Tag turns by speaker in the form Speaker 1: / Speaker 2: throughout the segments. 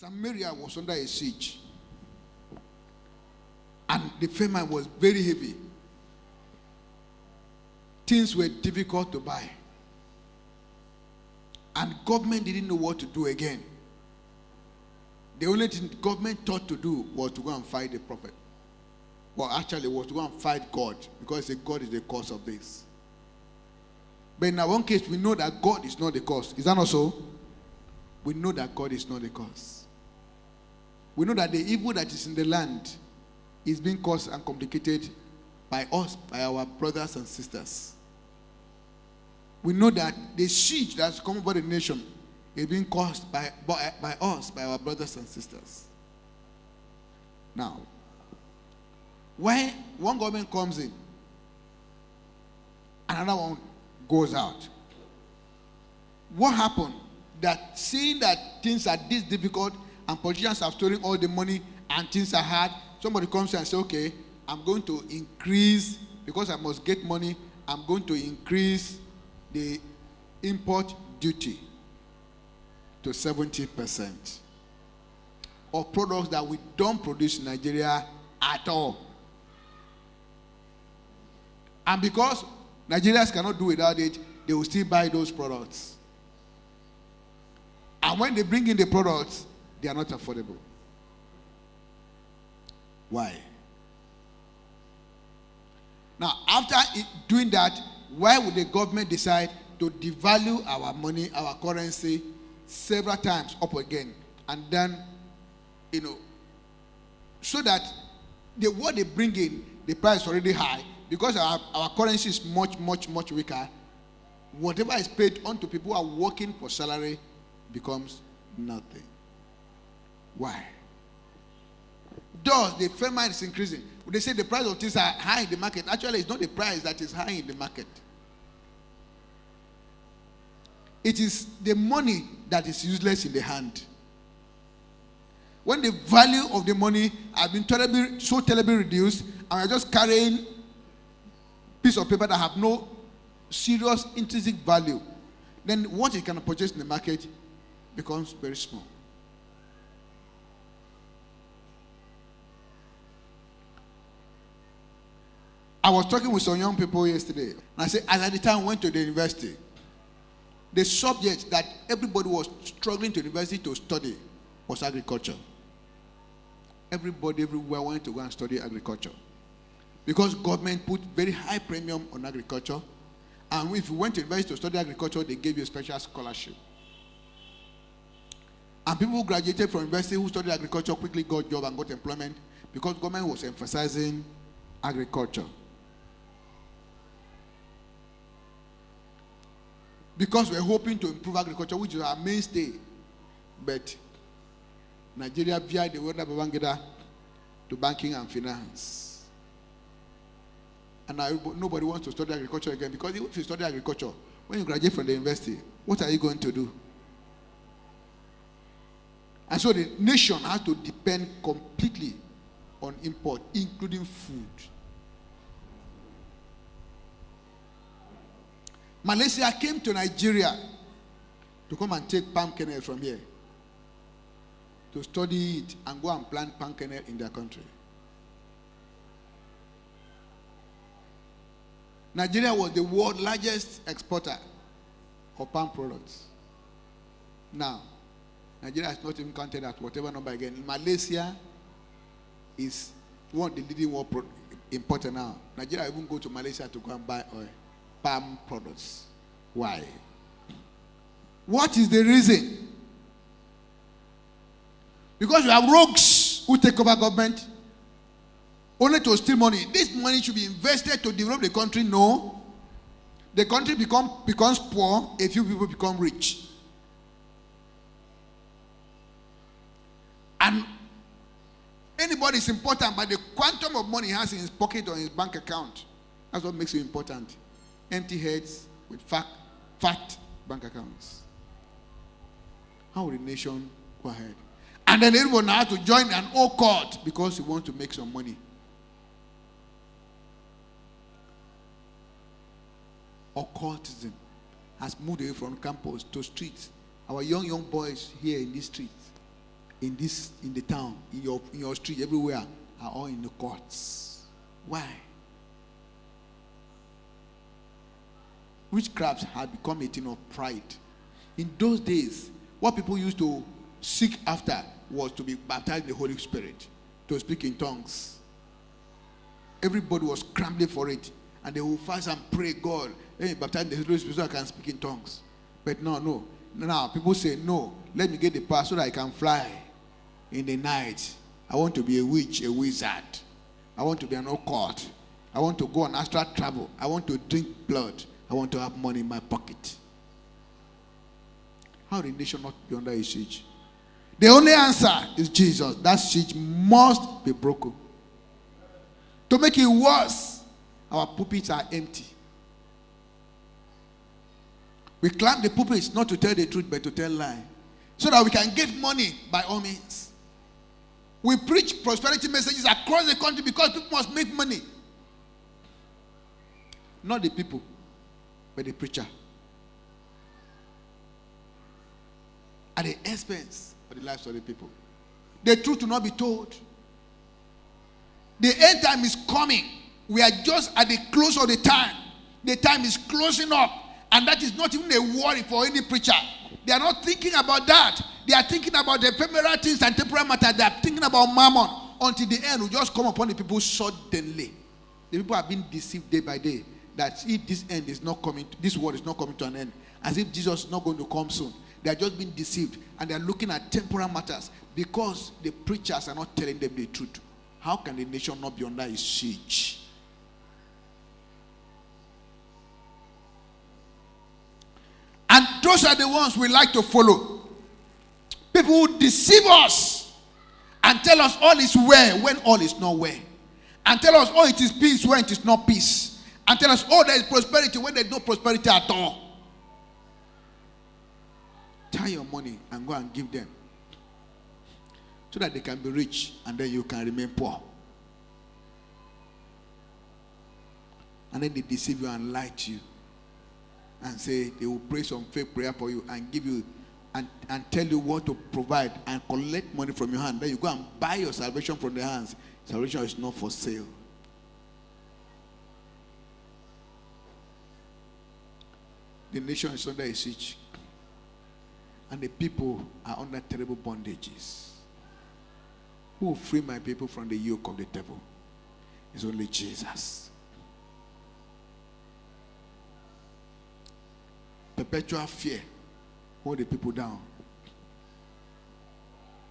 Speaker 1: Samaria was under a siege. And the famine was very heavy. Things were difficult to buy. And government didn't know what to do again. The only thing the government thought to do was to go and fight the prophet. Well, actually, it was to go and fight God, because God is the cause of this. But in our own case, we know that God is not the cause. Is that not so? We know that God is not the cause. We know that the evil that is in the land is being caused and complicated by us, by our brothers and sisters. We know that the siege that's come over the nation is being caused by us, by our brothers and sisters. Now, when one government comes in, another one goes out. What happened? That seeing that things are this difficult and politicians have stolen all the money and things are hard, somebody comes and says, okay, I'm going to increase, because I must get money, I'm going to increase the import duty to 70% of products that we don't produce in Nigeria at all. And because Nigerians cannot do without it, they will still buy those products. And when they bring in the products, they are not affordable. Why? Now, after doing that, why would the government decide to devalue our money, our currency, several times up again? And then, so that what they bring in, the price is already high, because our currency is much, much, much weaker. Whatever is paid onto people who are working for salary becomes nothing. Why? Thus, the famine is increasing. They say the price of things are high in the market. Actually, it's not the price that is high in the market. It is the money that is useless in the hand. When the value of the money has been so terribly reduced, and we're just carrying piece of paper that have no serious intrinsic value, then what you can purchase in the market becomes very small. I was talking with some young people yesterday, and I said, as at the time I went to the university, the subject that everybody was struggling to university to study was agriculture. Everybody everywhere wanted to go and study agriculture, because government put very high premium on agriculture, and if you went to university to study agriculture, they gave you a special scholarship. And people who graduated from university who studied agriculture quickly got job and got employment, because government was emphasizing agriculture. Because we're hoping to improve agriculture, which is our mainstay. But Nigeria veered the world of Babangida to banking and finance. And now nobody wants to study agriculture again, because if you study agriculture, when you graduate from the university, what are you going to do? And so the nation has to depend completely on import, including food. Malaysia came to Nigeria to come and take palm kernel from here, to study it and go and plant palm kernel in their country. Nigeria was the world's largest exporter of palm products. Now, Nigeria is not even counted at whatever number again. Malaysia is one of the leading world importer now. Nigeria even go to Malaysia to go and buy oil, palm products. Why? What is the reason? Because you have rogues who take over government only to steal money. This money should be invested to develop the country. No. The country becomes poor, a few people become rich. And anybody is important, but the quantum of money he has in his pocket or in his bank account, that's what makes you important. Empty heads with fat bank accounts. How will the nation go ahead? And then everyone now has to join an occult because he wants to make some money. Occultism has moved away from campus to streets. Our young boys here in these streets in the town, in your street, everywhere, are all in the courts. Why? Witchcraft had become a thing of pride. In those days, what people used to seek after was to be baptized in the Holy Spirit, to speak in tongues. Everybody was scrambling for it, and they would fast and pray, God, let me baptize in the Holy Spirit so I can speak in tongues. But no. Now people say, no, let me get the power so that I can fly in the night. I want to be a witch, a wizard. I want to be an occult. I want to go on astral travel. I want to drink blood. I want to have money in my pocket. How the nation not be under a siege? The only answer is Jesus. That siege must be broken. To make it worse, our pulpits are empty. We climb the pulpits not to tell the truth but to tell lie, so that we can get money by all means. We preach prosperity messages across the country because people must make money. Not the people, but the preacher. At the expense of the lives of the people. The truth will not be told. The end time is coming. We are just at the close of the time. The time is closing up. And that is not even a worry for any preacher. They are not thinking about that. They are thinking about the ephemeral things and temporal matter. They are thinking about mammon. Until the end will just come upon the people suddenly. The people have been deceived day by day. That if this end is not coming, this world is not coming to an end. As if Jesus is not going to come soon. They are just being deceived. And they are looking at temporal matters. Because the preachers are not telling them the truth. How can the nation not be under a siege? And those are the ones we like to follow. People who deceive us and tell us all is well when all is not well. And tell us, oh, it is peace when it is not peace. And tell us, oh, there is prosperity when there is no prosperity at all. Tie your money and go and give them, so that they can be rich and then you can remain poor. And then they deceive you and lie to you. And say they will pray some fake prayer for you and give you and tell you what to provide and collect money from your hand. Then you go and buy your salvation from their hands. Salvation is not for sale. The nation is under a siege. And the people are under terrible bondages. Who will free my people from the yoke of the devil? It's only Jesus. Perpetual fear hold the people down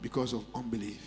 Speaker 1: because of unbelief.